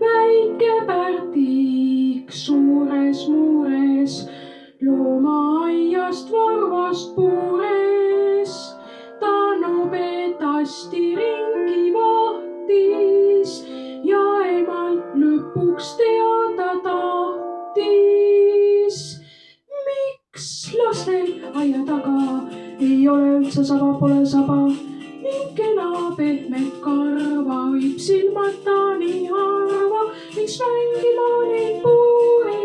Väike pärdik suures muures, loomaaiast varvast puures. Ta nobedasti ringi vahtis ja emalt lõpuks teada tahtis. Miks lastel aia taga ei ole üldse saba, pole saba ning kena pehmet karva võib silmata nii harva. Miks mängima neid puuri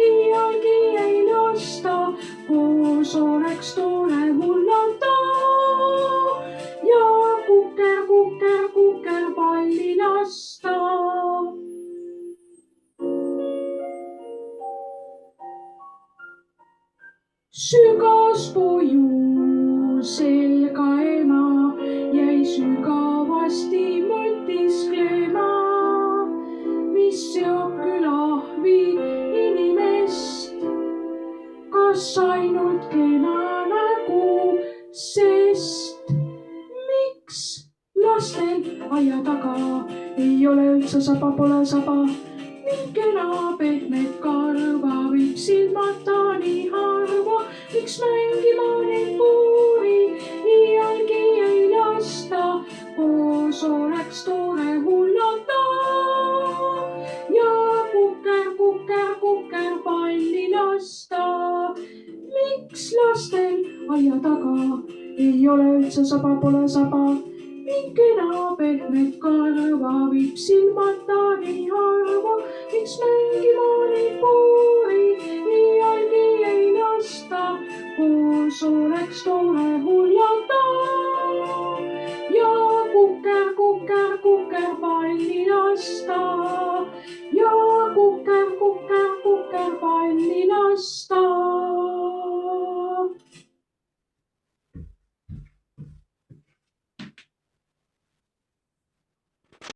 iialgi ei lasta, koos oleks tore hullata ja kuker, kuker, kuker palli lasta. Sügas poju selga ema jäi sügavasti mõtisklema, mis seob külahvi inimest, kas ainult kena nägu, sest miks lastel aia taga ei ole üldse saba, pole saba ning kena pehmet karva võib silmata nii harva. Miks mängima neid puuri iialgi ei lasta, koos oleks tore hullata ja kuker, kuker, kuker palli lasta. Miks lastel aia taga ei ole üldse saba, pole saba ning kena pehmet karva võib silmata nii harva. Miks mängima neid puuri